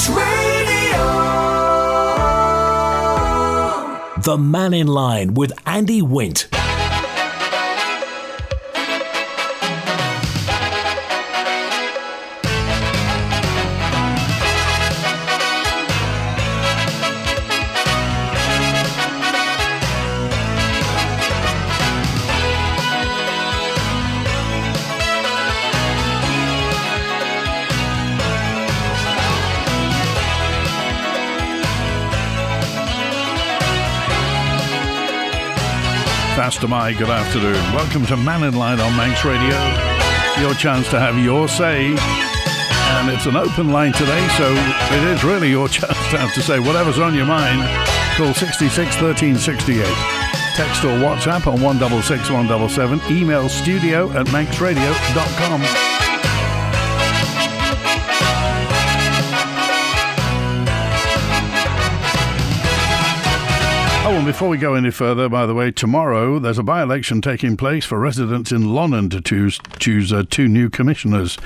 Manx Radio. The Mannin Line with Andy Wint. Pastor Mai, good afternoon. Welcome to Mannin Line on Manx Radio. Your chance to have your say. And it's an open line today, so it is really your chance to have to say whatever's on your mind. Call 66 13 68. Text or WhatsApp on 166 177. Email studio@manxradio.com. Oh, and before we go any further, by the way, tomorrow there's a by-election taking place for residents in Lonnon to choose two new commissioners.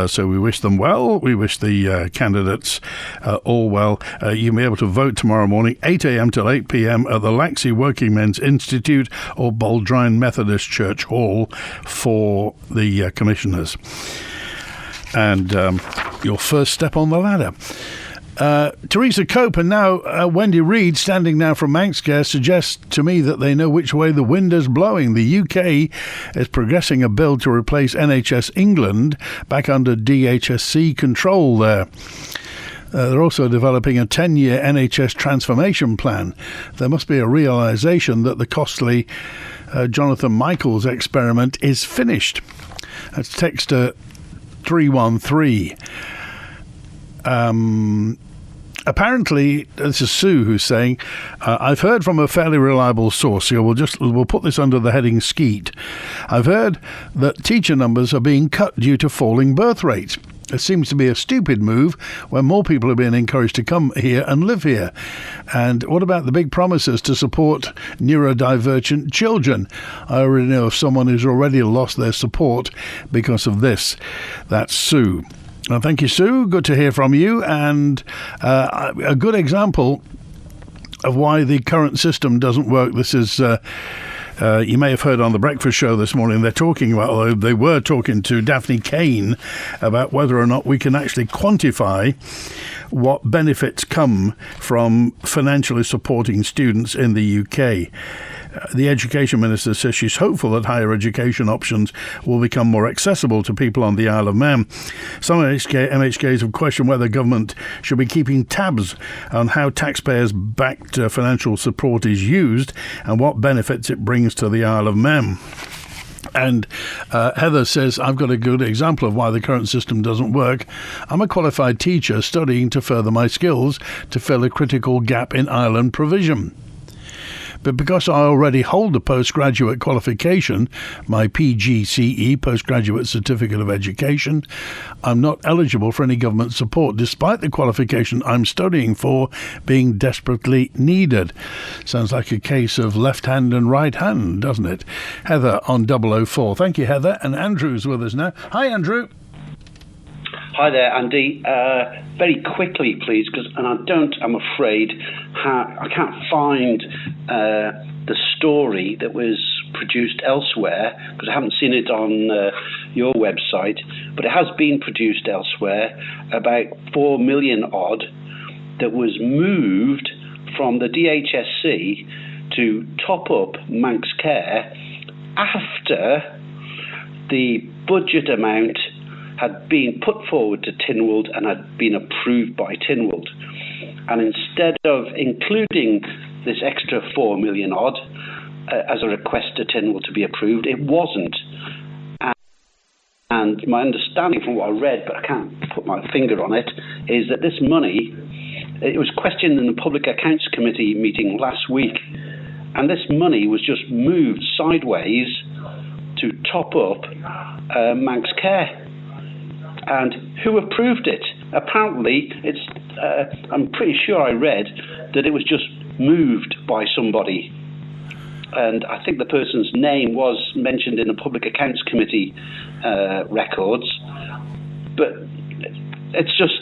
So we wish them well. We wish the candidates all well. You'll be able to vote tomorrow morning, 8 a.m. till 8 p.m. at the Laxey Working Men's Institute or Baldrine Methodist Church Hall for the commissioners. And your first step on the ladder. Teresa Cope and now Wendy Reid, standing now from Manx Care, suggests to me that they know which way the wind is blowing. The UK is progressing a bill to replace NHS England back under DHSC control there. They're also developing a 10-year NHS transformation plan. There must be a realisation that the costly Jonathan Michaels experiment is finished. That's text 313. Apparently, this is Sue who's saying, I've heard from a fairly reliable source here. We'll put this under the heading Skeet. I've heard that teacher numbers are being cut due to falling birth rates. It seems to be a stupid move when more people are being encouraged to come here and live here. And what about the big promises to support neurodivergent children? I already know of someone who's already lost their support because of this. That's Sue. Well, thank you, Sue. Good to hear from you. And a good example of why the current system doesn't work. This is, you may have heard on the breakfast show this morning, they were talking to Daphne Kane about whether or not we can actually quantify what benefits come from financially supporting students in the UK. The Education Minister says she's hopeful that higher education options will become more accessible to people on the Isle of Man. Some MHKs have questioned whether government should be keeping tabs on how taxpayers-backed financial support is used and what benefits it brings to the Isle of Man. And Heather says, I've got a good example of why the current system doesn't work. I'm a qualified teacher studying to further my skills to fill a critical gap in island provision. But because I already hold a postgraduate qualification, my PGCE, Postgraduate Certificate of Education, I'm not eligible for any government support, despite the qualification I'm studying for being desperately needed. Sounds like a case of left hand and right hand, doesn't it? Heather on 004. Thank you, Heather. And Andrew's with us now. Hi, Andrew. Hi there, Andy. Very quickly, please, because I'm afraid, I can't find the story that was produced elsewhere, because I haven't seen it on your website, but it has been produced elsewhere, about 4 million odd, that was moved from the DHSC to top up Manx Care after the budget amount had been put forward to Tynwald and had been approved by Tynwald. And instead of including this extra 4 million odd as a request to Tynwald to be approved, it wasn't. And my understanding from what I read, but I can't put my finger on it, is that this money, it was questioned in the Public Accounts Committee meeting last week, and this money was just moved sideways to top up Manx Care. And who approved it? Apparently, I'm pretty sure I read that it was just moved by somebody. And I think the person's name was mentioned in the Public Accounts Committee records. But it's just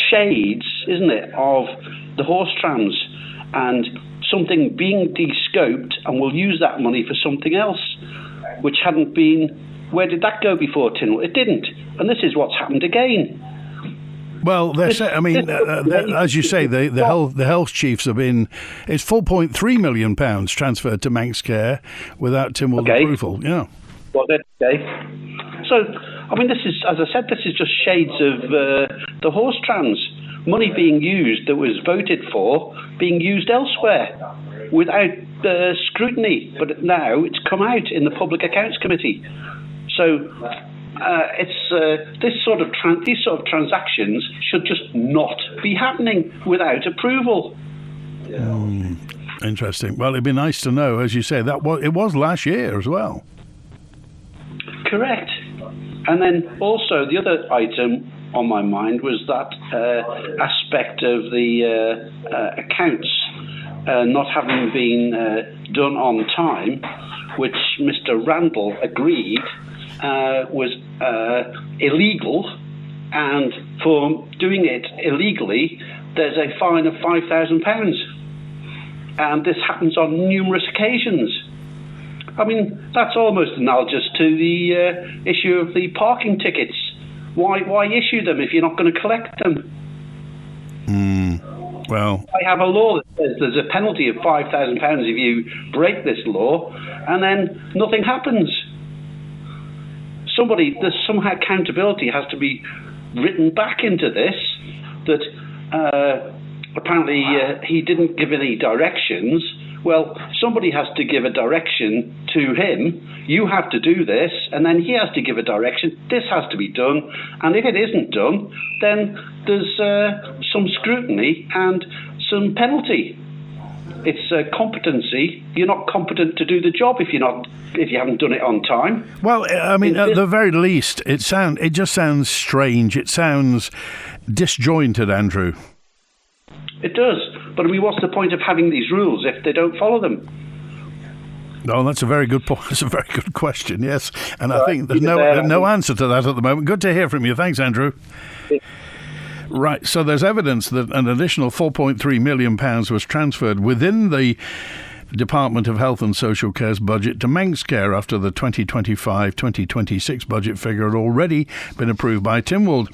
shades, isn't it, of the horse trams and something being de-scoped, and we'll use that money for something else, which hadn't been. Where did that go before, Tynwald? It didn't. And this is what's happened again. Well, as you say, the health chiefs have been. It's £4.3 million transferred to Manx Care without Tynwald approval. Yeah. Well, okay. So, I mean, this is, as I said, this is just shades of the horse trams. Money being used that was voted for, being used elsewhere without scrutiny. But now it's come out in the Public Accounts Committee. So these sort of transactions should just not be happening without approval. Interesting. Well, it'd be nice to know, as you say, it was last year as well. Correct. And then also the other item on my mind was that aspect of the accounts not having been done on time, which Mr. Randall agreed was illegal, and for doing it illegally, there's a fine of £5,000, and this happens on numerous occasions. I mean, that's almost analogous to the issue of the parking tickets. Why issue them if you're not going to collect them? Well, I have a law that says there's a penalty of £5,000 if you break this law, and then nothing happens. There's somehow accountability has to be written back into this, that apparently he didn't give any directions. Well, somebody has to give a direction to him. You have to do this, and then he has to give a direction. This has to be done, and if it isn't done, then there's some scrutiny and some penalty. It's competency. You're not competent to do the job if you haven't done it on time. Well, I mean, at the very least, it just sounds strange. It sounds disjointed, Andrew. It does. But I mean, what's the point of having these rules if they don't follow them? Oh, that's a very good point. That's a very good question, yes. And I think there's no answer to that at the moment. Good to hear from you. Thanks, Andrew. Yeah. Right, so there's evidence that an additional £4.3 million was transferred within the Department of Health and Social Care's budget to Manx Care after the 2025-2026 budget figure had already been approved by Tynwald.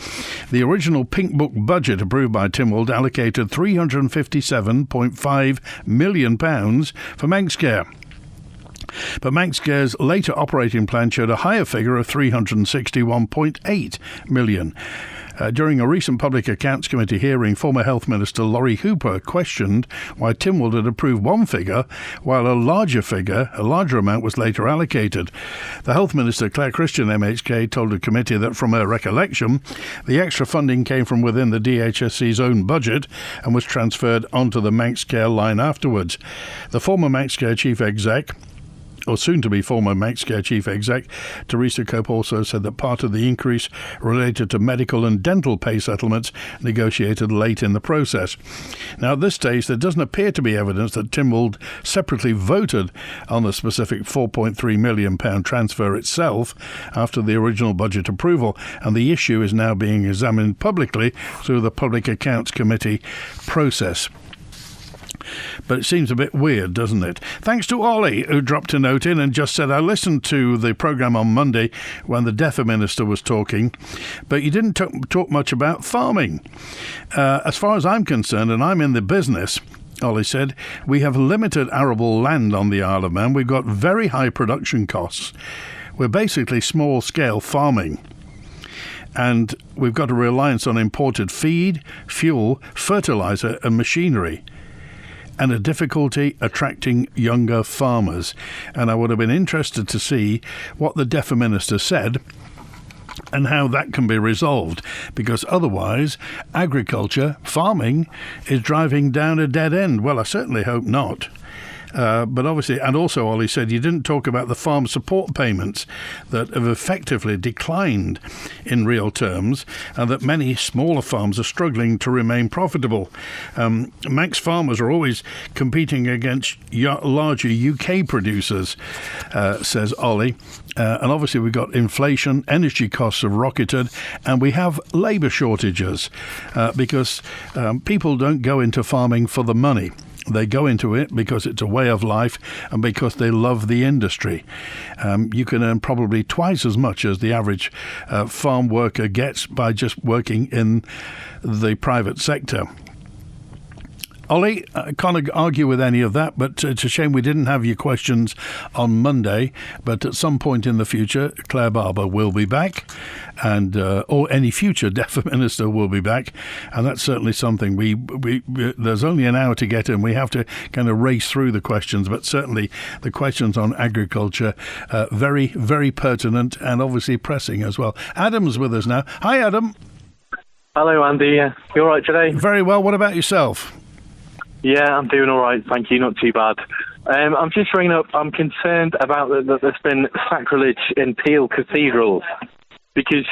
The original Pink Book budget approved by Tynwald allocated £357.5 million for Manx Care. But Manx Care's later operating plan showed a higher figure of £361.8 million. During a recent Public Accounts Committee hearing, former Health Minister Laurie Hooper questioned why Tynwald had approved one figure while a larger amount was later allocated. The Health Minister, Claire Christian MHK, told the committee that from her recollection, the extra funding came from within the DHSC's own budget and was transferred onto the Manx Care line afterwards. The former Manx Care Chief Exec, or soon-to-be former Manx Care Chief Exec, Teresa Cope, also said that part of the increase related to medical and dental pay settlements negotiated late in the process. Now, at this stage, there doesn't appear to be evidence that Tynwald separately voted on the specific £4.3 million transfer itself after the original budget approval, and the issue is now being examined publicly through the Public Accounts Committee process. But it seems a bit weird, doesn't it? Thanks to Ollie, who dropped a note in and just said, I listened to the programme on Monday when the DEFA Minister was talking, but you didn't talk much about farming. As far as I'm concerned, and I'm in the business, Ollie said, we have limited arable land on the Isle of Man. We've got very high production costs. We're basically small-scale farming. And we've got a reliance on imported feed, fuel, fertiliser and machinery, and a difficulty attracting younger farmers. And I would have been interested to see what the DEFA Minister said and how that can be resolved, because otherwise farming is driving down a dead end. Well, I certainly hope not. But obviously, and also Ollie said you didn't talk about the farm support payments that have effectively declined in real terms, and that many smaller farms are struggling to remain profitable. Manx farmers are always competing against larger UK producers, says Ollie. And obviously we've got inflation, energy costs have rocketed, and we have labour shortages because people don't go into farming for the money. They go into it because it's a way of life and because they love the industry. You can earn probably twice as much as the average farm worker gets by just working in the private sector. Ollie, I can't argue with any of that, but it's a shame we didn't have your questions on Monday. But at some point in the future, Claire Barber will be back, and or any future Deaf Minister will be back, and that's certainly something. We there's only an hour to get in. We have to kind of race through the questions, but certainly the questions on agriculture, very, very pertinent and obviously pressing as well. Adam's with us now. Hi, Adam. Hello, Andy. You all right today? Very well. What about yourself? Yeah, I'm doing all right, thank you. Not too bad. I'm just ringing up. I'm concerned about that there's been sacrilege in Peel Cathedral because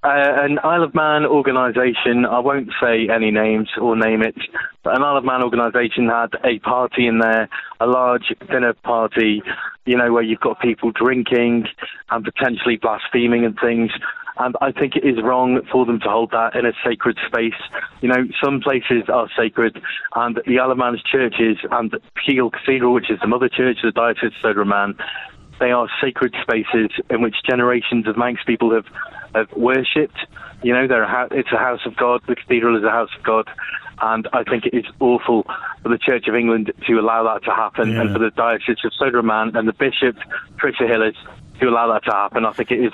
an Isle of Man organisation, I won't say any names or name it, but an Isle of Man organisation had a party in there, a large dinner party, where you've got people drinking and potentially blaspheming and things. And I think it is wrong for them to hold that in a sacred space. Some places are sacred, and the Isle of Man's churches and Peel Cathedral, which is the mother church of the Diocese of Southern Man, they are sacred spaces in which generations of Manx people have worshipped. It's a house of God. The cathedral is a house of God. And I think it is awful for the Church of England to allow that to happen, and for the Diocese of Southern Man and the Bishop, Tricia Hillis, to allow that to happen. I think it is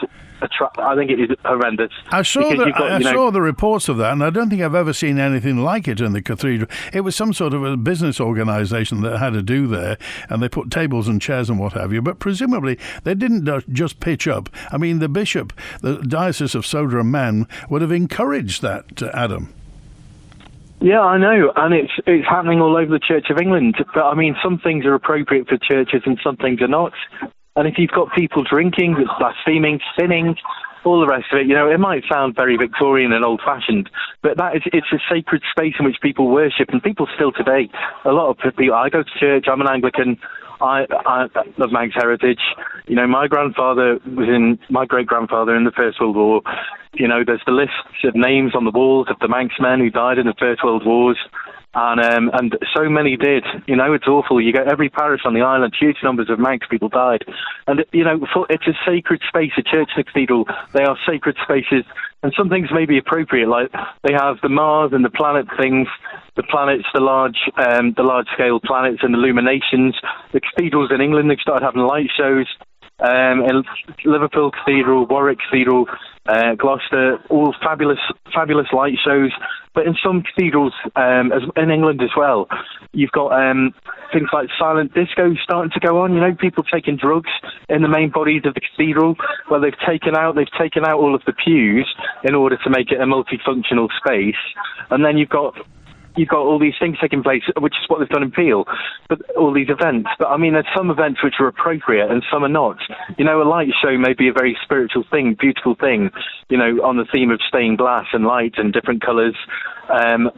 horrendous. I saw the reports of that, and I don't think I've ever seen anything like it in the cathedral. It was some sort of a business organisation that had to do there, and they put tables and chairs and what have you. But presumably they didn't just pitch up. I mean, the bishop, the Diocese of Sodor and Man, would have encouraged that, Adam. Yeah, I know, and it's happening all over the Church of England. But I mean, some things are appropriate for churches and some things are not. And if you've got people drinking, blaspheming, sinning, all the rest of it, it might sound very Victorian and old-fashioned, but it's a sacred space in which people worship, and people still today. A lot of people. I go to church. I'm an Anglican. I love Manx heritage. My grandfather my great-grandfather in the First World War. There's the lists of names on the walls of the Manx men who died in the First World Wars. And so many did. It's awful. You go every parish on the island, huge numbers of Manx people died. And, it's a sacred space, a church and a cathedral. They are sacred spaces. And some things may be appropriate, like they have the Mars and the planet things, the planets, the large-scale planets and illuminations. The cathedrals in England, they've started having light shows. In Liverpool Cathedral, Warwick Cathedral, Gloucester, all fabulous light shows. But in some cathedrals, as in England as well, you've got things like silent disco starting to go on. People taking drugs in the main bodies of the cathedral. Well, they've taken out all of the pews in order to make it a multifunctional space, and then you've got all these things taking place, which is what they've done in Peel, but all these events. But I mean, there's some events which are appropriate and some are not. A light show may be a very spiritual thing, beautiful thing, on the theme of stained glass and light and different colours.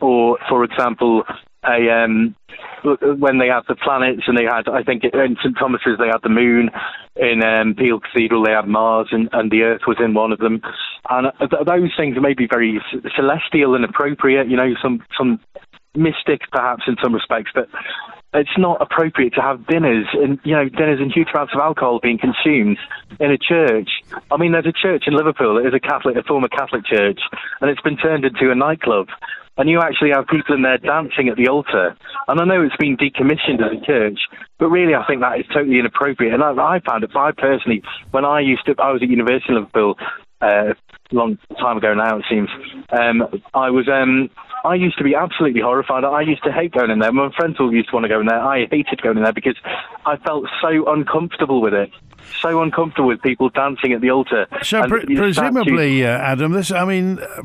Or, for example, when they had the planets, and they had, I think, in St Thomas's they had the moon. In Peel Cathedral they had Mars, and the Earth was in one of them. And those things may be very celestial and appropriate, some mystic perhaps in some respects, but it's not appropriate to have dinners and huge amounts of alcohol being consumed in a church. I mean, there's a church in Liverpool that is a former Catholic church, and it's been turned into a nightclub. And you actually have people in there dancing at the altar. And I know it's been decommissioned as a church, but really I think that is totally inappropriate. And I found it, I personally, when I was at University of Liverpool, a long time ago now it seems, I used to be absolutely horrified. I used to hate going in there. My friends all used to want to go in there. I hated going in there because I felt so uncomfortable with it. So uncomfortable with people dancing at the altar. So presumably, Adam,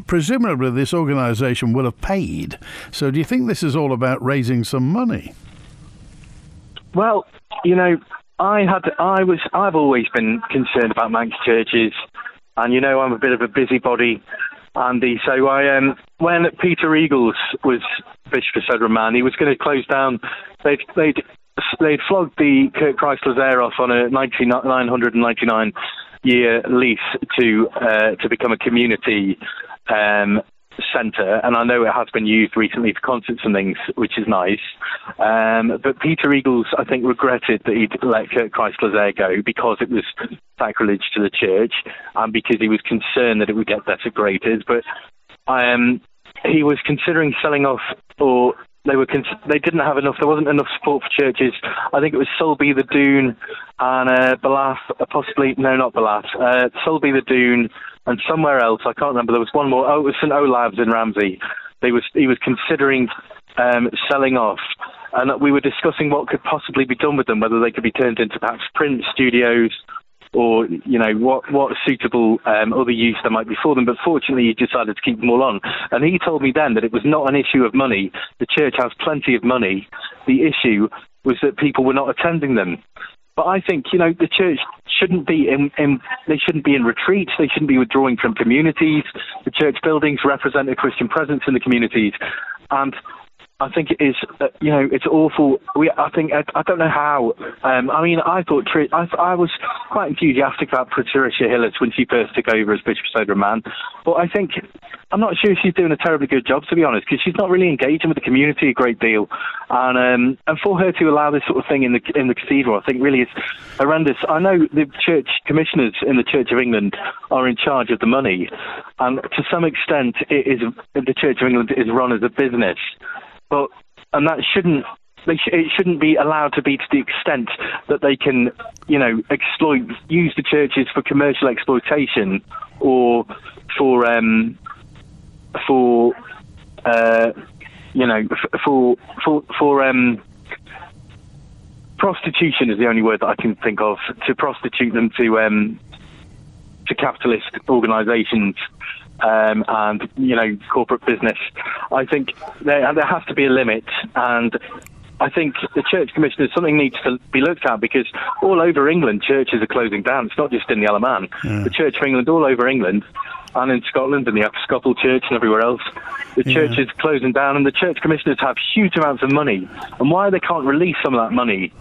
presumably this organisation will have paid. So do you think this is all about raising some money? Well, I've always been concerned about Manx churches, and I'm a bit of a busybody, Andy. So when Peter Eagles was Bishop of Sodor Man, he was going to close down. They'd flogged the Kirk Chrysler's Air off on a 999-year lease to become a community centre, and I know it has been used recently for concerts and things, which is nice. But Peter Eagles, I think, regretted that he'd let Kirk Chrysler's Air go because it was sacrilege to the church, and because he was concerned that it would get desecrated. But he was considering selling off, or they didn't have enough. There wasn't enough support for churches. I think it was Sulby the Doon and Ballath, possibly not Ballath, Sulby the Doon, and somewhere else, I can't remember. There was one more. Oh, it was St Olave's in Ramsey. He was considering selling off, and we were discussing what could possibly be done with them, whether they could be turned into perhaps print studios, or what suitable other use there might be for them. But fortunately, he decided to keep them all on. And he told me then that it was not an issue of money. The church has plenty of money. The issue was that people were not attending them. But I think, the church shouldn't be they shouldn't be in retreats. They shouldn't be withdrawing from communities. The church buildings represent a Christian presence in the communities. And I think it is, it's awful. I don't know how. I was quite enthusiastic about Patricia Hillett when she first took over as Bishop of Sodor Man. But I'm not sure she's doing a terribly good job, to be honest, because she's not really engaging with the community a great deal. And for her to allow this sort of thing in the cathedral, I think really is horrendous. I know the church commissioners in the Church of England are in charge of the money, and to some extent, the Church of England is run as a business. And that it shouldn't be allowed to be to the extent that they can, use the churches for commercial exploitation or for prostitution is the only word that I can think of, to prostitute them to capitalist organisations. And corporate business. I think there has to be a limit, and I think the church commissioners, something needs to be looked at, because all over England churches are closing down. It's not just in the Isle of Man. The Church of England, all over England, and in Scotland and the Episcopal Church and everywhere else, the church is closing down, and the church commissioners have huge amounts of money. And why they can't release some of that money,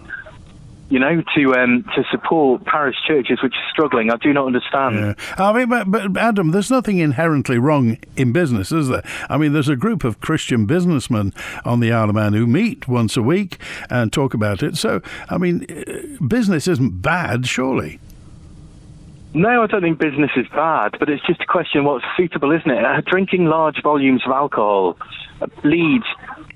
to support parish churches which are struggling, I do not understand. Yeah. I mean, but Adam, there's nothing inherently wrong in business, is there? I mean, there's a group of Christian businessmen on the Isle of Man who meet once a week and talk about it. So, I mean, business isn't bad, surely. No, I don't think business is bad, but it's just a question of what's suitable, isn't it? Drinking large volumes of alcohol leads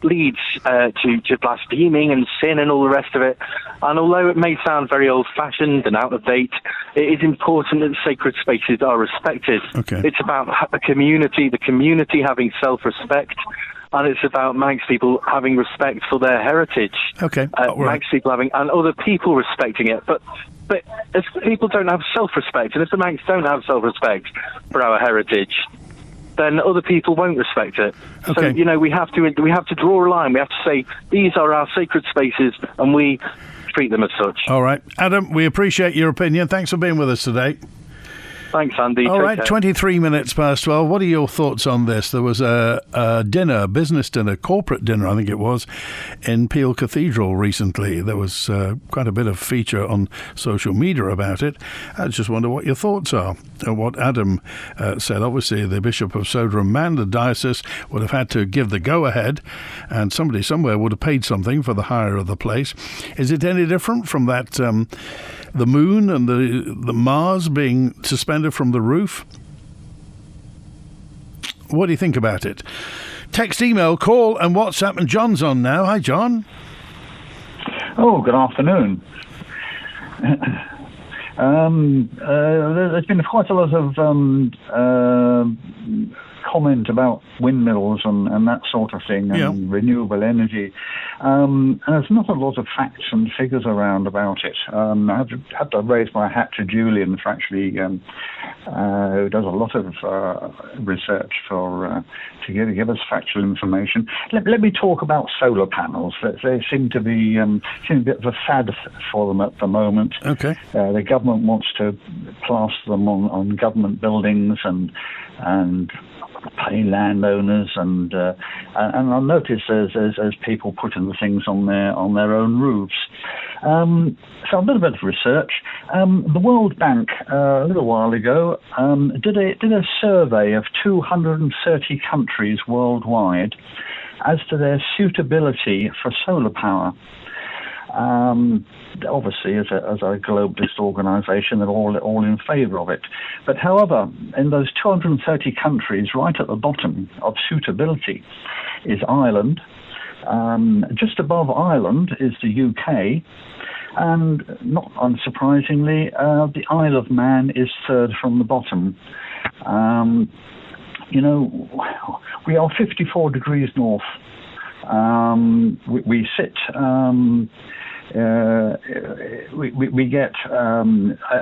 to blaspheming and sin and all the rest of it. And although it may sound very old-fashioned and out of date, it is important that sacred spaces are respected. Okay. It's about the community having self-respect, and it's about Manx people having respect for their heritage. Okay. Manx people having, and other people respecting it. But if people don't have self-respect, and if the Manx don't have self-respect for our heritage, then other people won't respect it. Okay. So, we have to draw a line. We have to say, these are our sacred spaces, and we treat them as such. All right. Adam, we appreciate your opinion. Thanks for being with us today. Thanks, Andy. All right, 23 minutes past 12. What are your thoughts on this? There was a dinner, business dinner, corporate dinner, I think it was, in Peel Cathedral recently. There was quite a bit of feature on social media about it. I just wonder what your thoughts are. What Adam said, obviously the Bishop of Sodor Man, the diocese, would have had to give the go-ahead, and somebody somewhere would have paid something for the hire of the place. Is it any different from that, the moon and the Mars being suspended from the roof? What do you think about it? Text, email, call and WhatsApp, and John's on now. Hi, John. Oh, good afternoon. There's been quite a lot of comment about windmills and that sort of thing, and renewable energy. And there's not a lot of facts and figures around about it. I have to raise my hat to Julian for actually who does a lot of research to give us factual information. Let me talk about solar panels. They seem to be a bit of a fad for them at the moment. Okay. The government wants to plaster them on government buildings and pay landowners, and I notice there's people putting the things on their own roofs. So I've done a bit of research. The World Bank a little while ago did a survey of 230 countries worldwide as to their suitability for solar power. Obviously, as a globalist organisation, they're all in favour of it. But however, in those 230 countries, right at the bottom of suitability is Ireland. Just above Ireland is the UK. And not unsurprisingly, the Isle of Man is third from the bottom. We are 54 degrees north. We sit... we get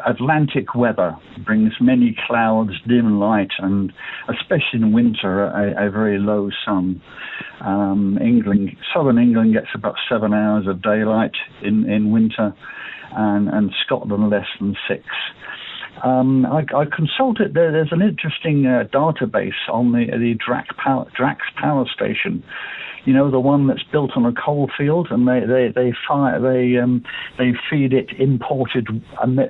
Atlantic weather, brings many clouds, dim light, and especially in winter, a very low sun. Southern England gets about 7 hours of daylight in winter, and Scotland less than 6. I consulted. There's an interesting database on the Drax Power Station. You know, the one that's built on a coal field, and they feed it imported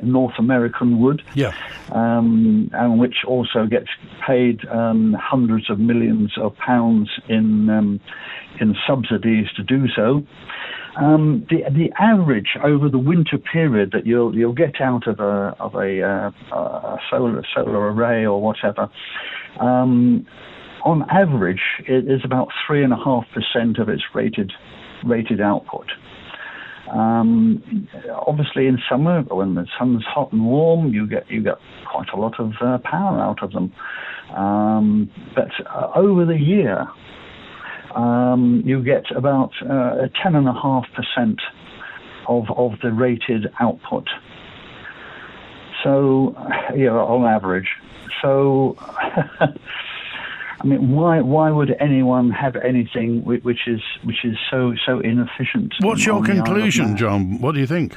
North American wood, and which also gets paid hundreds of millions of pounds in subsidies to do so. The average over the winter period that you'll get out of a solar array or whatever, on average, it is about 3.5% of its rated output. Obviously, in summer, when the sun's hot and warm, you get quite a lot of power out of them. But over the year, you get about 10.5% of the rated output. So, on average. So, I mean, why would anyone have anything which is so inefficient? What's your conclusion, John? What do you think?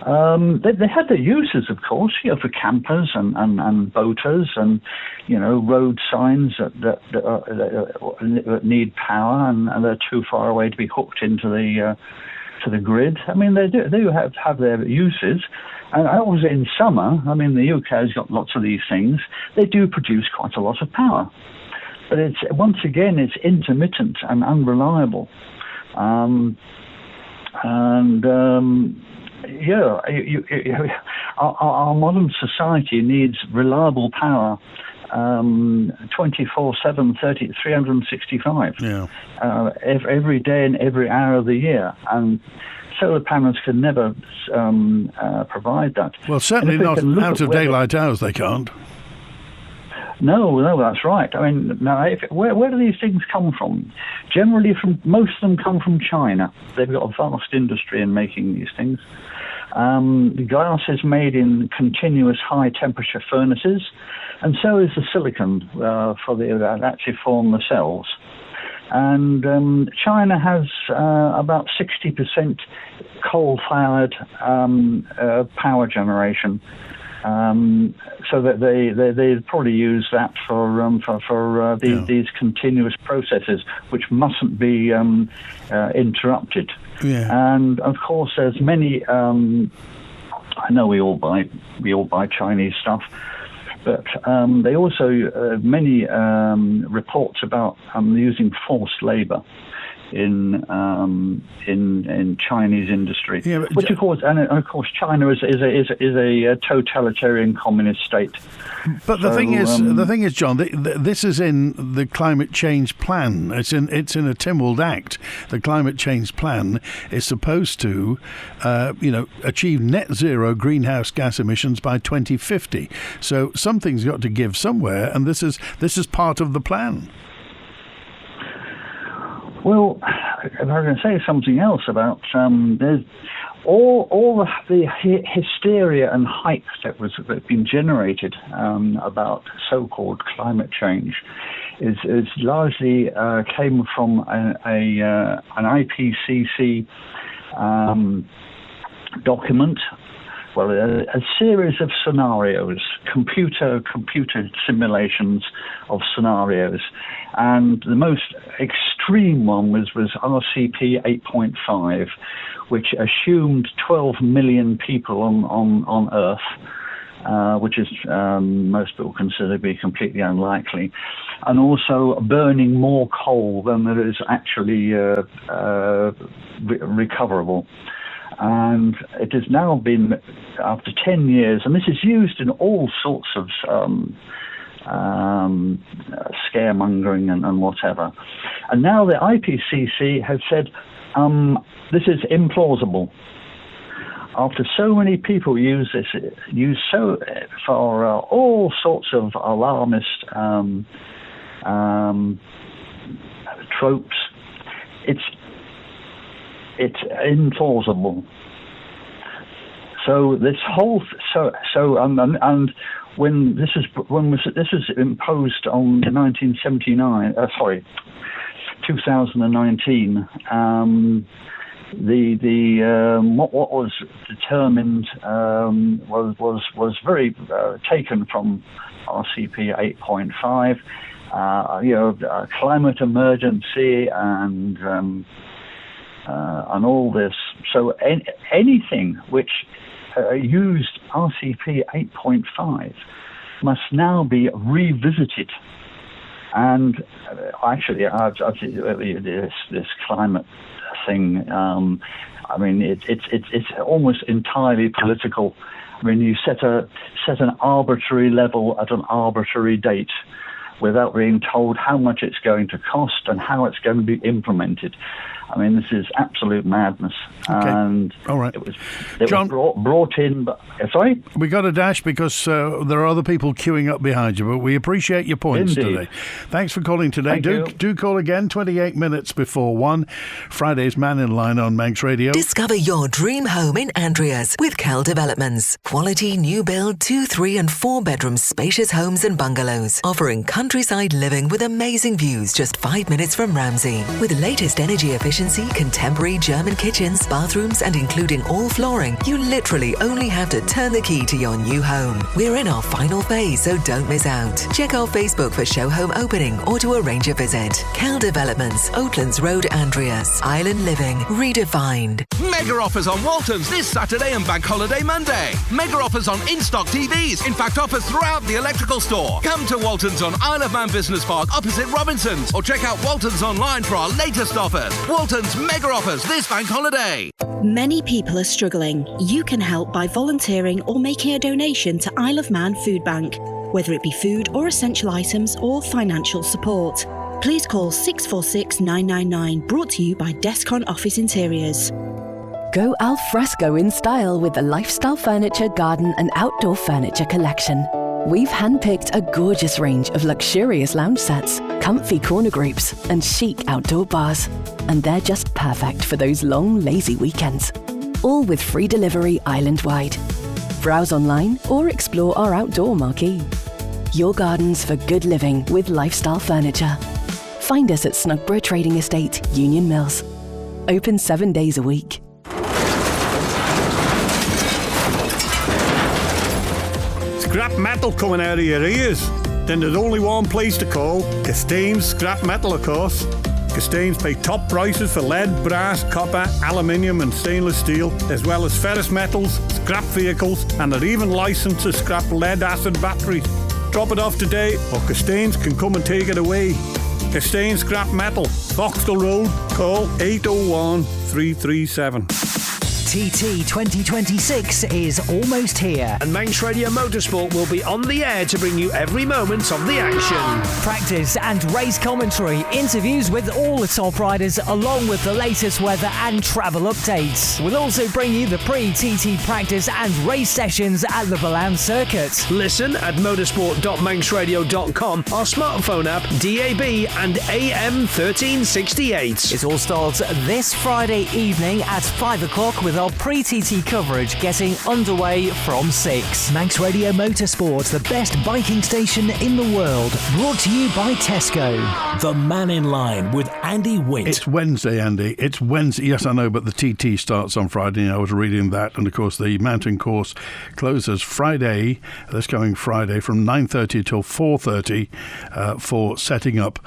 They had their uses, of course, for campers and boaters, and road signs that need power and they're too far away to be hooked into the grid. I mean, they do have their uses. And obviously in summer, I mean, the UK has got lots of these things. They do produce quite a lot of power, but it's intermittent and unreliable. Our modern society needs reliable power 24/7, 365. Every day and every hour of the year. And solar panels can never provide that. Well, certainly not out of daylight hours, they can't. No, that's right. I mean, now, where do these things come from? Generally, most of them come from China. They've got a vast industry in making these things. The glass is made in continuous high-temperature furnaces, and so is the silicon that actually form the cells. And China has about 60% coal-fired power generation. So that they probably use that for these continuous processes, which mustn't be interrupted. And of course, there's many. I know we all buy Chinese stuff, but they also many reports about using forced labour in Chinese industry, which of course China is a totalitarian communist state. But the thing is, John, this is in the climate change plan. It's in a Tynwald Act. The climate change plan is supposed to, achieve net zero greenhouse gas emissions by 2050. So something's got to give somewhere, and this is part of the plan. Well, if I was going to say something else about there's all the hysteria and hype that's been generated about so-called climate change is largely came from an IPCC document. Well, a series of scenarios, computer simulations of scenarios, and the most extreme one was RCP 8.5, which assumed 12 million people on Earth, which is most people consider to be completely unlikely, and also burning more coal than there is actually recoverable. And it has now been, after 10 years, and this is used in all sorts of scaremongering and whatever. And now the IPCC has said, this is implausible. After so many people use for all sorts of alarmist tropes, it's implausible. So this whole and when this was imposed on 2019, what was determined was very taken from RCP 8.5, climate emergency and all this. So anything which used RCP 8.5 must now be revisited. And actually, this climate thing, I mean, it's almost entirely political. I mean, you set an arbitrary level at an arbitrary date without being told how much it's going to cost and how it's going to be implemented. I mean, this is absolute madness. Okay. And all right. It was John, brought in, but sorry? We got a dash because there are other people queuing up behind you, but we appreciate your points today. Thanks for calling today. Do call again, 28 minutes before 1. Friday's Mannin Line on Manx Radio. Discover your dream home in Andreas with Cal Developments. Quality new build 2, 3 and 4 bedroom spacious homes and bungalows, offering countryside living with amazing views just 5 minutes from Ramsey. With latest energy efficiency, contemporary German kitchens, bathrooms and including all flooring, you literally only have to turn the key to your new home. We're in our final phase, so don't miss out. Check our Facebook for show home opening or to arrange a visit. Cal Developments, Oatlands Road, Andreas. Island living redefined. Mega offers on Waltons this Saturday and Bank Holiday Monday. Mega offers on in-stock TVs. In fact, offers throughout the electrical store. Come to Waltons on Isle of Man Business Park opposite Robinson's, or check out Waltons online for our latest offers. Waltons mega offers this bank holiday. Many people are struggling. You can help by volunteering or making a donation to Isle of Man Food Bank, whether it be food or essential items or financial support. Please call 646 999, brought to you by Descon Office Interiors. Go al fresco in style with the Lifestyle Furniture Garden and Outdoor Furniture collection. We've handpicked a gorgeous range of luxurious lounge sets, comfy corner groups, and chic outdoor bars. And they're just perfect for those long, lazy weekends. All with free delivery island-wide. Browse online or explore our outdoor marquee. Your gardens for good living with Lifestyle Furniture. Find us at Snugborough Trading Estate, Union Mills. Open 7 days a week. Scrap metal coming out of your ears? Then there's only one place to call, Castane's Scrap Metal, of course. Castane's pay top prices for lead, brass, copper, aluminium and stainless steel, as well as ferrous metals, scrap vehicles, and they're even licensed to scrap lead-acid batteries. Drop it off today, or Castane's can come and take it away. Castane's Scrap Metal, Foxtel Road, call 801 337. TT 2026 is almost here. And Manx Radio Motorsport will be on the air to bring you every moment of the action. Practice and race commentary, interviews with all the top riders, along with the latest weather and travel updates. We'll also bring you the pre-TT practice and race sessions at the Ballan Circuit. Listen at motorsport.manxradio.com, our smartphone app, DAB and AM 1368. It all starts this Friday evening at 5 o'clock with our pre-TT coverage getting underway from 6. Manx Radio Motorsport, the best biking station in the world. Brought to you by Tesco. The Mannin Line with Andy Wint. It's Wednesday, Andy. It's Wednesday. Yes, I know, but the TT starts on Friday. I was reading that. And, of course, the mountain course closes Friday, this coming Friday, from 9:30 till 4:30 for setting up.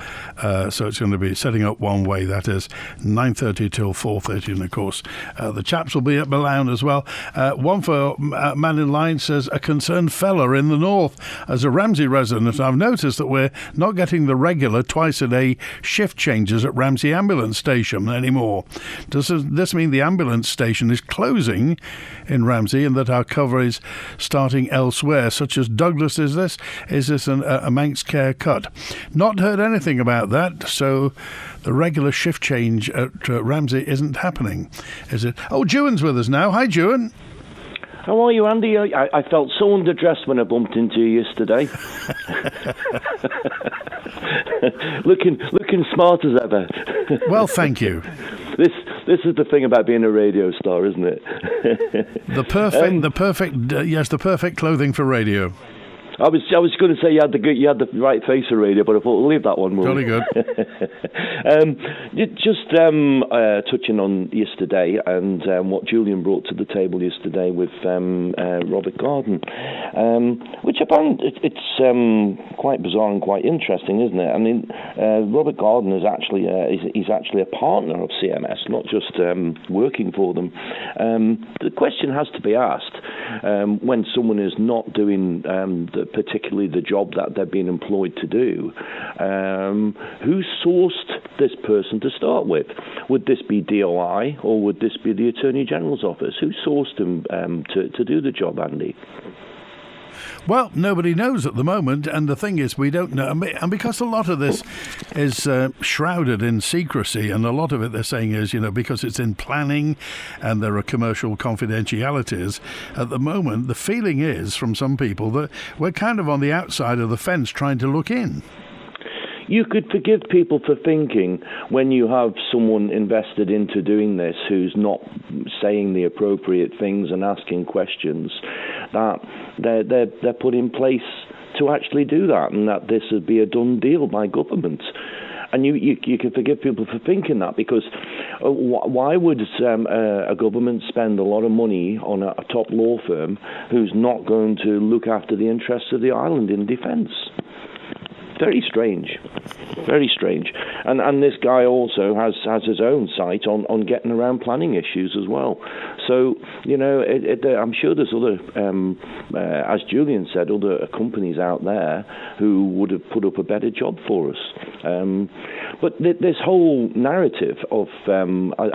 So it's going to be setting up one way, that is, 9:30 till 4:30. And, of course, the chaps will be at Ballan as well. One for Mannin Line says, a concerned fella in the north. As a Ramsey resident, I've noticed that we're not getting the regular twice-a-day shift changes at Ramsey Ambulance Station anymore. Does this mean the ambulance station is closing in Ramsey and that our cover is starting elsewhere, such as Douglas? Is this a Manx Care cut? Not heard anything about that, so the regular shift change at Ramsey isn't happening, is it? Oh, Juan's with us now. Hi, Juan. How are you, Andy? I felt so underdressed when I bumped into you yesterday. looking smart as ever. Well, thank you. This is the thing about being a radio star, isn't it? the perfect clothing for radio. I was going to say you had the right face for radio, but I thought we'll leave that one. Jolly good. Just touching on yesterday and what Julian brought to the table yesterday with Robert Garden, which I found it's quite bizarre and quite interesting, isn't it? I mean, Robert Garden is actually he's actually a partner of CMS, not just working for them. The question has to be asked when someone is not doing particularly the job that they're being employed to do, who sourced this person to start with? Would this be DOI or would this be the Attorney General's office? Who sourced him to do the job, Andy? Well, nobody knows at the moment, and the thing is, we don't know. And because a lot of this is shrouded in secrecy, and a lot of it they're saying is, because it's in planning and there are commercial confidentialities, at the moment, the feeling is from some people that we're kind of on the outside of the fence trying to look in. You could forgive people for thinking when you have someone invested into doing this who's not saying the appropriate things and asking questions, that they're put in place to actually do that, and that this would be a done deal by government. And you can forgive people for thinking that, because why would a government spend a lot of money on a top law firm who's not going to look after the interests of the island in defence? Very strange. Very strange. And this guy also has his own sight on getting around planning issues as well. So, I'm sure there's other, as Julian said, other companies out there who would have put up a better job for us. But this whole narrative of,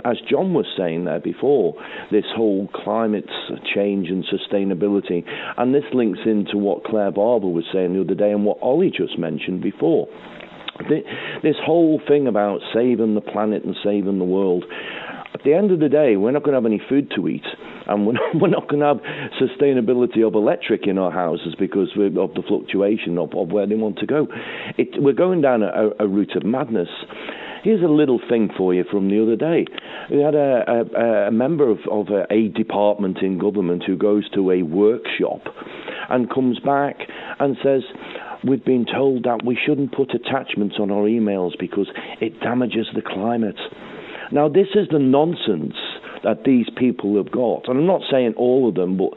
as John was saying there before, this whole climate change and sustainability, and this links into what Claire Barber was saying the other day and what Ollie just mentioned before. This whole thing about saving the planet and saving the world, at the end of the day, we're not going to have any food to eat, and we're not going to have sustainability of electric in our houses because of the fluctuation of where they want to go. We're going down a route of madness. Here's a little thing for you from the other day. We had a member of a department in government who goes to a workshop and comes back and says, we've been told that we shouldn't put attachments on our emails because it damages the climate. Now, this is the nonsense that these people have got. And I'm not saying all of them, but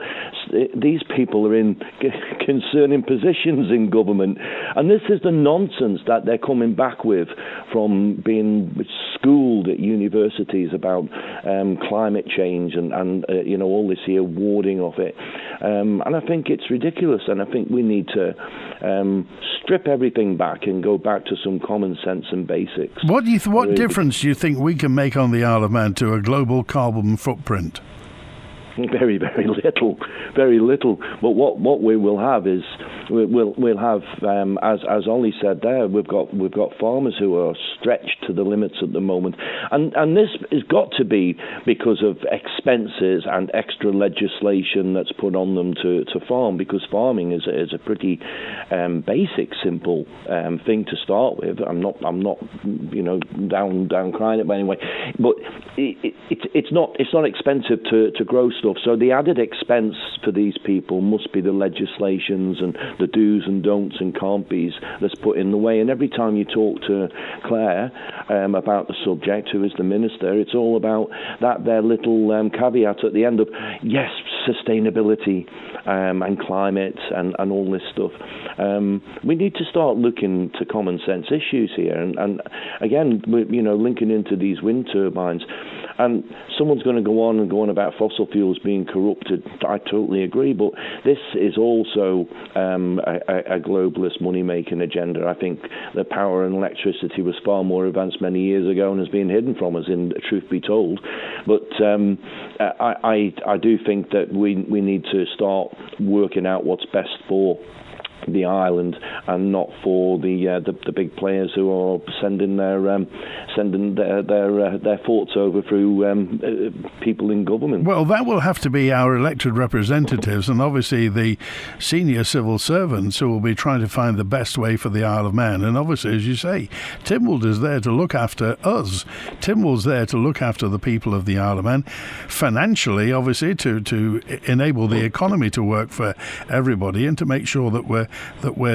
these people are in concerning positions in government. And this is the nonsense that they're coming back with from being schooled at universities about climate change and all this here warding of it. And I think it's ridiculous, and I think we need to strip everything back and go back to some common sense and basics. What difference do you think we can make on the Isle of Man to a global carbon footprint? Very, very little, very little. But what we will have is we'll have, as Ollie said there, we've got farmers who are stretched to the limits at the moment, and this has got to be because of expenses and extra legislation that's put on them to farm, because farming is a pretty basic, simple thing to start with. I'm not down crying it by any way, but it's not expensive to grow stuff. So the added expense for these people must be the legislations and the do's and don'ts and can't be's that's put in the way. And every time you talk to Claire about the subject, who is the minister, it's all about their little caveat at the end of, yes, sustainability and climate and all this stuff. We need to start looking to common sense issues here. And again, linking into these wind turbines. And someone's going to go on about fossil fuels being corrupted. I totally agree, but this is also a globalist money-making agenda. I think the power and electricity was far more advanced many years ago and has been hidden from us, in truth be told. But I do think that we need to start working out what's best for the island and not for the big players who are sending their thoughts over through people in government. Well, that will have to be our elected representatives and obviously the senior civil servants who will be trying to find the best way for the Isle of Man. And obviously, as you say, Tynwald is there to look after us. Tynwald's there to look after the people of the Isle of Man financially, obviously, to enable the economy to work for everybody and to make sure that we're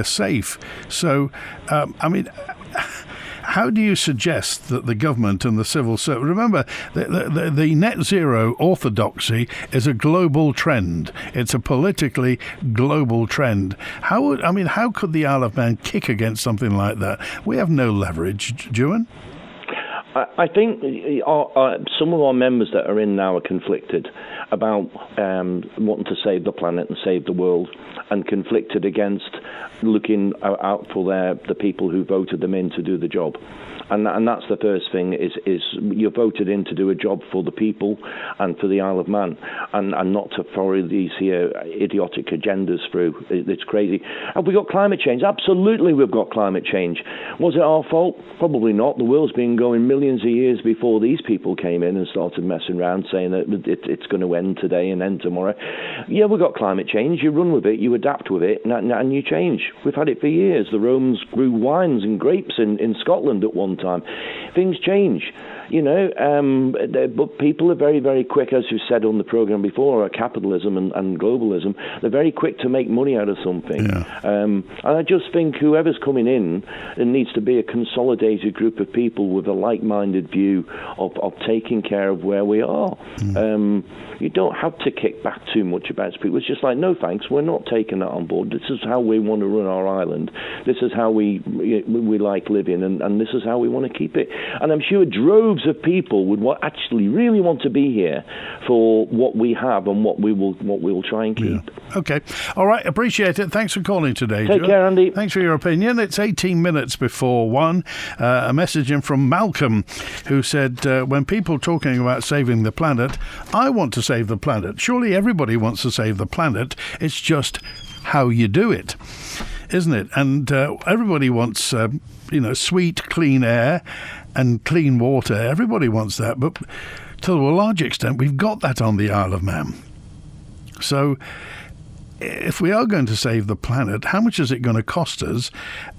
safe. So, how do you suggest that the government and the civil service... Remember, the net zero orthodoxy is a global trend. It's a politically global trend. How could the Isle of Man kick against something like that? We have no leverage, Ewan. I think some of our members that are in now are conflicted about wanting to save the planet and save the world, and conflicted against looking out for the people who voted them in to do the job. And that's the first thing, is you're voted in to do a job for the people and for the Isle of Man, and not to follow these here idiotic agendas through. It's crazy. Have we got climate change? Absolutely we've got climate change. Was it our fault? Probably not. The world's been going millions of years before these people came in and started messing around saying that it's going to end today and end tomorrow. Yeah, we've got climate change. You run with it, you adapt with it, and you change. We've had it for years. The Romans grew wines and grapes in Scotland at one time. Things change, but people are very, very quick, as you said on the programme before, capitalism and globalism, they're very quick to make money out of something. Yeah. And I just think whoever's coming in, it needs to be a consolidated group of people with a like-minded view of taking care of where we are. You don't have to kick back too much about people. It's just like, no thanks, we're not taking that on board. This is how we want to run our island. This is how we like living, and this is how we want to keep it. And I'm sure droves of people would actually really want to be here for what we have and what we will try and keep. Yeah. Okay. All right. Appreciate it. Thanks for calling today. Take care, Andy. Thanks for your opinion. It's 18 minutes before 1. A message in from Malcolm, who said, when people talking about saving the planet, I want to save the planet. Surely everybody wants to save the planet. It's just how you do it, isn't it? And everybody wants, sweet, clean air and clean water. Everybody wants that, but to a large extent, we've got that on the Isle of Man. So if we are going to save the planet, how much is it going to cost us?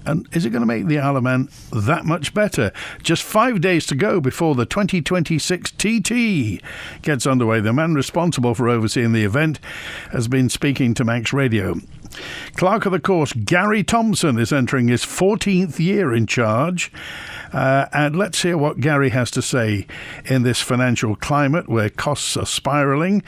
And is it going to make the Isle of Man that much better? Just 5 days to go before the 2026 TT gets underway. The man responsible for overseeing the event has been speaking to Manx Radio. Clerk of the course, Gary Thompson, is entering his 14th year in charge. And let's hear what Gary has to say in this financial climate where costs are spiralling.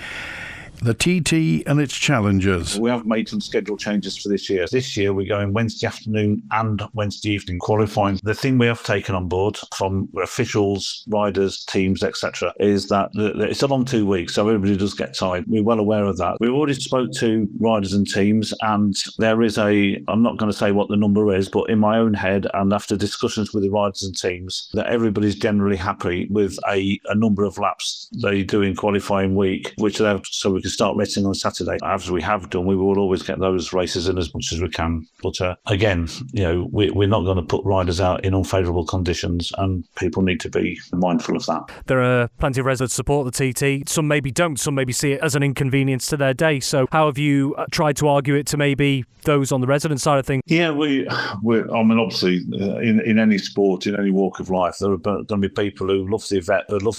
The TT and its challenges. We have made some schedule changes for this year. This year we're going Wednesday afternoon and Wednesday evening qualifying. The thing we have taken on board from officials, riders, teams, etc. is that it's a long 2 weeks, so everybody does get tired. We're well aware of that. We've already spoke to riders and teams, and there is I'm not going to say what the number is, but in my own head and after discussions with the riders and teams, that everybody's generally happy with a number of laps they do in qualifying week, which so we can could start racing on Saturday, as we have done, we will always get those races in as much as we can. But again, we're not going to put riders out in unfavourable conditions, and people need to be mindful of that. There are plenty of residents support the TT. Some maybe don't. Some maybe see it as an inconvenience to their day. So how have you tried to argue it to maybe those on the resident side of things? Yeah, obviously, in any sport, in any walk of life, there are going to be people who love the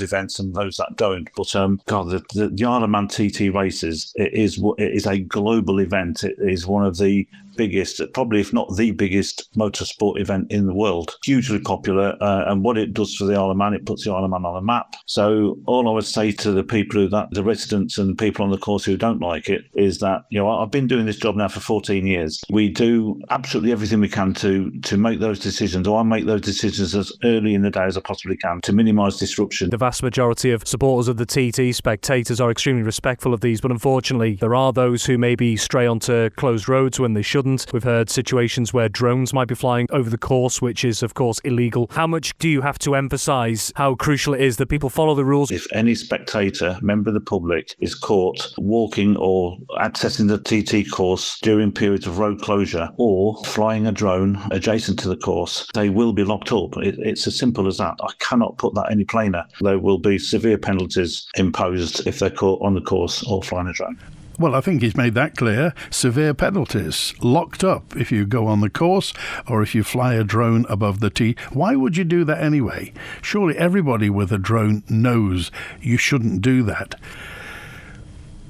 events and those that don't. But the Isle of Man TT races, it is a global event. It is one of the biggest, probably if not the biggest motorsport event in the world. Hugely popular, and what it does for the Isle of Man, it puts the Isle of Man on a map. So all I would say to the people the residents and people on the course who don't like it is that, I've been doing this job now for 14 years. We do absolutely everything we can to make those decisions, or I make those decisions as early in the day as I possibly can to minimise disruption. The vast majority of supporters of the TT, spectators, are extremely respectful of these, but unfortunately there are those who maybe stray onto closed roads when they shouldn't. We've heard situations where drones might be flying over the course, which is of course illegal. How much do you have to emphasise how crucial it is that people follow the rules? If any spectator, member of the public, is caught walking or accessing the TT course during periods of road closure or flying a drone adjacent to the course, they will be locked up. It's as simple as that. I cannot put that any plainer. There will be severe penalties imposed if they're caught on the course or flying a drone. Well, I think he's made that clear. Severe penalties. Locked up if you go on the course or if you fly a drone above the T. Why would you do that anyway? Surely everybody with a drone knows you shouldn't do that.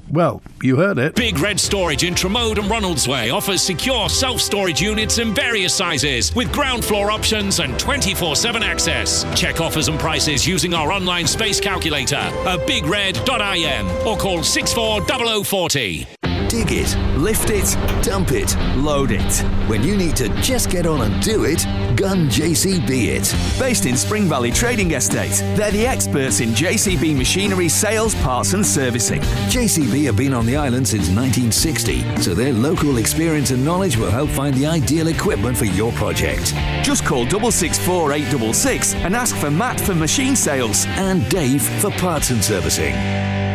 Well, you heard it. Big Red Storage in Tremode and Ronaldsway offers secure self-storage units in various sizes with ground floor options and 24/7 access. Check offers and prices using our online space calculator at bigred.im or call 640040. Dig it, lift it, dump it, load it. When you need to just get on and do it, Gun JCB it. Based in Spring Valley Trading Estate, they're the experts in JCB machinery sales, parts and servicing. JCB have been on the island since 1960, so their local experience and knowledge will help find the ideal equipment for your project. Just call 664 866 and ask for Matt for machine sales and Dave for parts and servicing.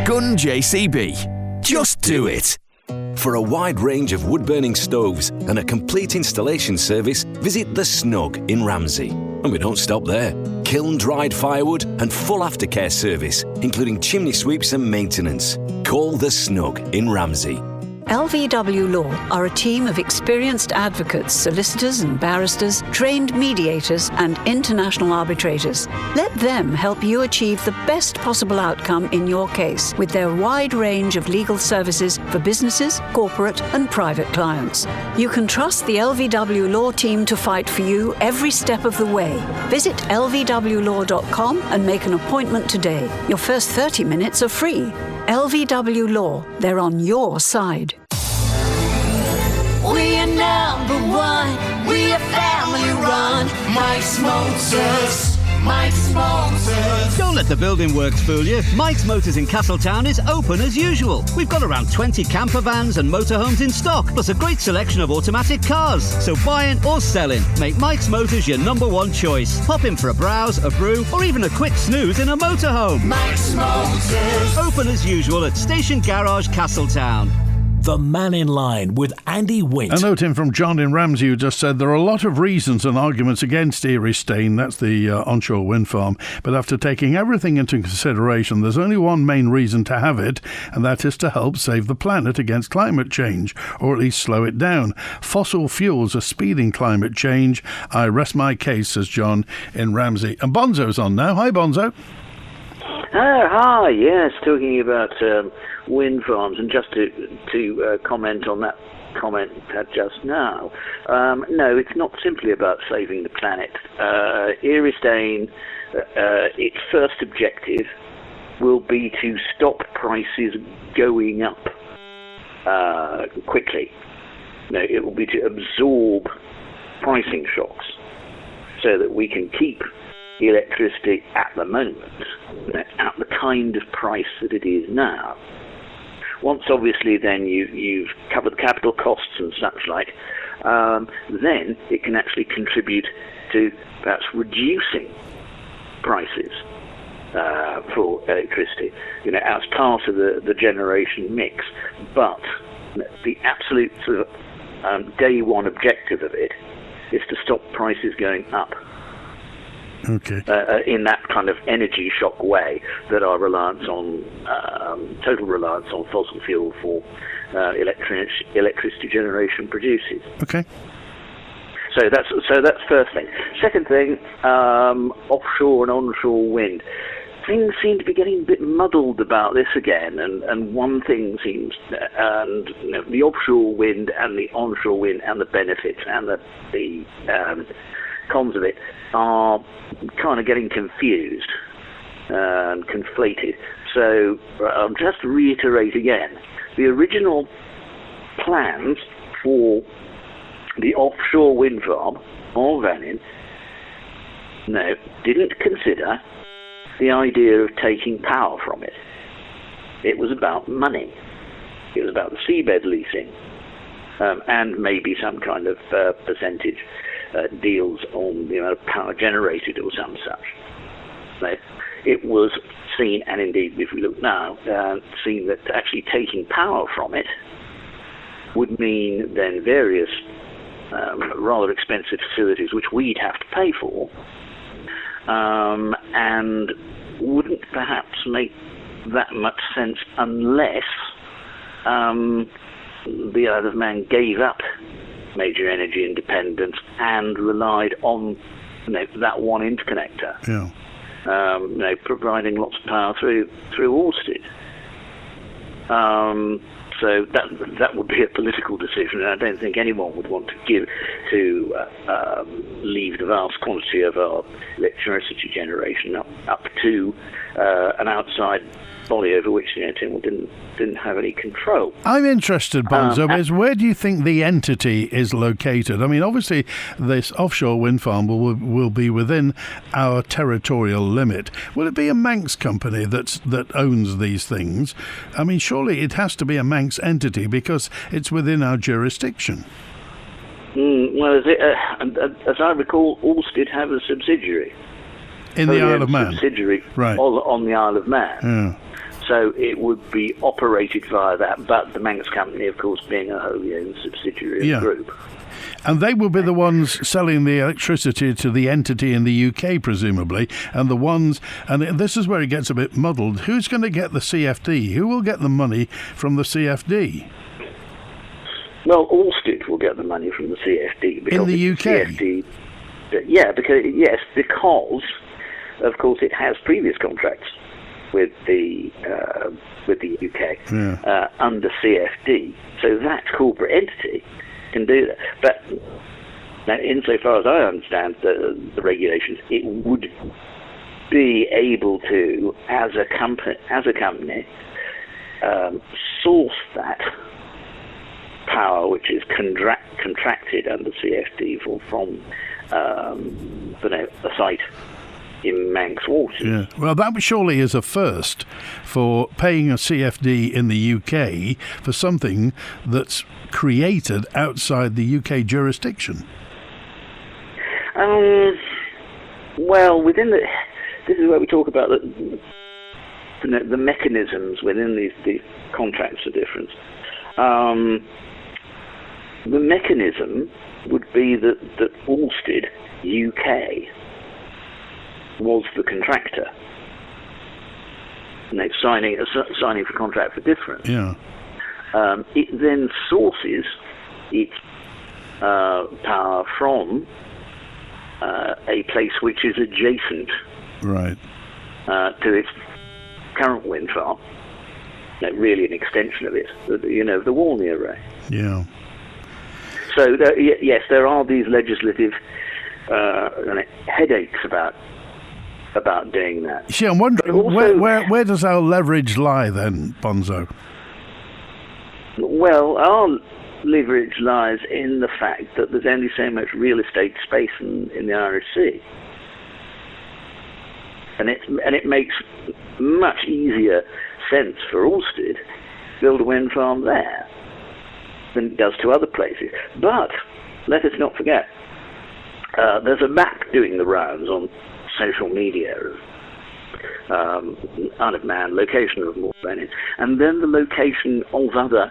Gun JCB. Just do it. For a wide range of wood-burning stoves and a complete installation service, visit The Snug in Ramsey. And we don't stop there. Kiln-dried firewood and full aftercare service, including chimney sweeps and maintenance. Call The Snug in Ramsey. LVW Law are a team of experienced advocates, solicitors and barristers, trained mediators and international arbitrators. Let them help you achieve the best possible outcome in your case with their wide range of legal services for businesses, corporate and private clients. You can trust the LVW Law team to fight for you every step of the way. Visit lvwlaw.com and make an appointment today. Your first 30 minutes are free. LVW Law, they're on your side. We are number one. We are family run. Mike's Motors. Mike's Motors. Don't let the building works fool you. Mike's Motors in Castletown is open as usual. We've got around 20 camper vans and motorhomes in stock, plus a great selection of automatic cars. So buying or selling, make Mike's Motors your number one choice. Pop in for a browse, a brew, or even a quick snooze in a motorhome. Mike's Motors. Open as usual at Station Garage, Castletown. The Mannin Line with Andy Wint. A note in from John in Ramsey who just said there are a lot of reasons and arguments against Erie Stane, that's the onshore wind farm, but after taking everything into consideration, there's only one main reason to have it, and that is to help save the planet against climate change, or at least slow it down. Fossil fuels are speeding climate change. I rest my case, says John in Ramsey. And Bonzo's on now. Hi, Bonzo. Hi, yes, talking about wind farms, and just to comment on that comment had just now. No, it's not simply about saving the planet. Erie Stane, its first objective will be to stop prices going up quickly. No, it will be to absorb pricing shocks so that we can keep electricity at the moment at the kind of price that it is now. Once obviously then you've covered capital costs and such like, then it can actually contribute to perhaps reducing prices for electricity, as part of the generation mix. But the absolute sort of day one objective of it is to stop prices going up. Okay. In that kind of energy shock way that our reliance on total reliance on fossil fuel for electricity generation produces. Okay. So that's first thing. Second thing, offshore and onshore wind. Things seem to be getting a bit muddled about this again, and one thing seems, and the offshore wind and the onshore wind and the benefits and the cons of it are kind of getting confused and conflated. So I'll just reiterate again, the original plans for the offshore wind farm of Vannin didn't consider the idea of taking power from it. It was about money. It was about the seabed leasing and maybe some kind of percentage deals on the amount of power generated or some such. It was seen, and indeed if we look now, seen that actually taking power from it would mean then various rather expensive facilities which we'd have to pay for, and wouldn't perhaps make that much sense unless the Isle of Man gave up major energy independence and relied on that one interconnector, providing lots of power through Alsted. So that would be a political decision, and I don't think anyone would want to leave the vast quantity of our electricity generation up to an outside body over which Tynwald didn't have any control. I'm interested, Bonzo, is where do you think the entity is located? I mean, obviously, this offshore wind farm will be within our territorial limit. Will it be a Manx company that owns these things? I mean, surely it has to be a Manx entity because it's within our jurisdiction. Well, as I recall, Alsted have a subsidiary. In the Isle of Man? Subsidiary right. on the Isle of Man. Yeah. So it would be operated via that, but the Manx company, of course, being a wholly owned subsidiary of the group. And they will be the ones selling the electricity to the entity in the UK, presumably, and this is where it gets a bit muddled. Who's going to get the CFD? Who will get the money from the CFD? Well, Alsted will get the money from the CFD. Because in the UK? CFD, because, of course, it has previous contracts with the UK under CFD. So that corporate entity can do that. But now, insofar as I understand the regulations, it would be able to, as a company, source that power which is contracted under CFD from a site in Manx waters. Yeah. Well, that surely is a first for paying a CFD in the UK for something that's created outside the UK jurisdiction. Well, this is where we talk about the mechanisms within these contracts are different. The mechanism would be that Alsted UK was the contractor, and they're signing for contract for difference. Yeah. It then sources its power from a place which is adjacent, right, to its current wind farm. Really, an extension of it. The Walney array. Yeah. So yes, there are these legislative headaches about doing that. See, I'm wondering also, where does our leverage lie then, Bonzo? Well, our leverage lies in the fact that there's only so much real estate space in the Irish Sea, and it makes much easier sense for Alsted to build a wind farm there than it does to other places. But let us not forget, there's a map doing the rounds on social media Isle of Man, location of Mooir Vannin, and then the location of other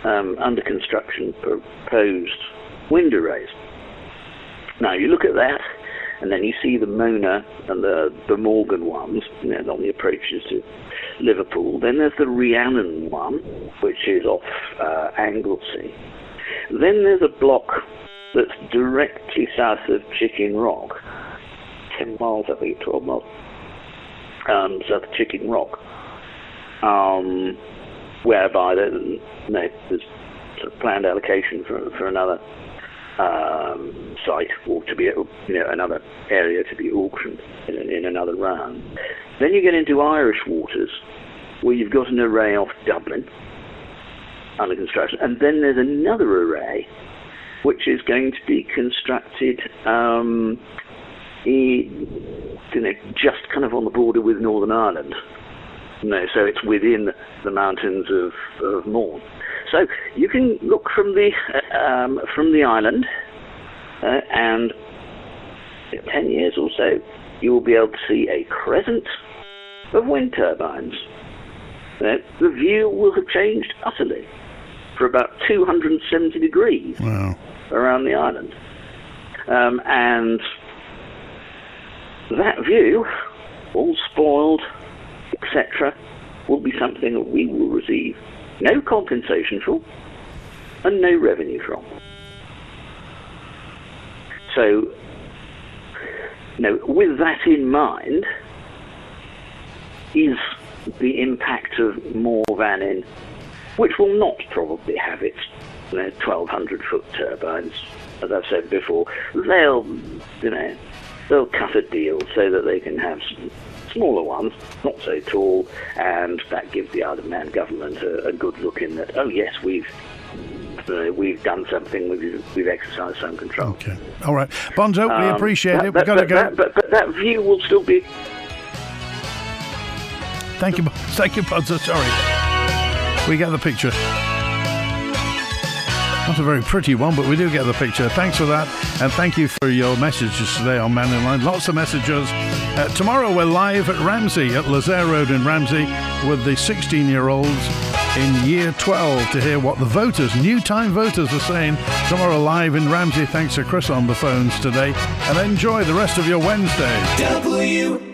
under construction proposed wind arrays. Now you look at that, and then you see the Mona and the Morgan ones, on the approaches to Liverpool. Then there's the Rhiannon one, which is off Anglesey. Then there's a block that's directly south of Chicken Rock, 10 miles, I think, 12 miles, south of Chicken Rock, whereby there's sort of planned allocation for another site, or to be, another area to be auctioned in another round. Then you get into Irish waters, where you've got an array off Dublin under construction, and then there's another array which is going to be constructed just kind of on the border with Northern Ireland. So it's within the mountains of Mourne. So you can look from the island, and in 10 years or so, you will be able to see a crescent of wind turbines. The view will have changed utterly for about 270 degrees around the island. And that view, all spoiled, etc., will be something that we will receive no compensation for and no revenue from. So, with that in mind, is the impact of Mooir Vannin, which will not probably have its 1,200-foot turbines, as I've said before. They'll cut a deal so that they can have some smaller ones, not so tall, and that gives the Isle of Man government a good look in that, oh yes, we've done something, we've exercised some control. Okay. All right. Bonzo, we appreciate it. We've got to go. But that view will still be... Thank you, Bonzo. Sorry. We get the picture. Not a very pretty one, but we do get the picture. Thanks for that, and thank you for your messages today on Mannin Line. Lots of messages. Tomorrow we're live at Ramsey, at Lazaire Road in Ramsey, with the 16-year-olds in Year 12 to hear what the voters, new-time voters, are saying. Tomorrow live in Ramsey. Thanks to Chris on the phones today, and enjoy the rest of your Wednesday. WINT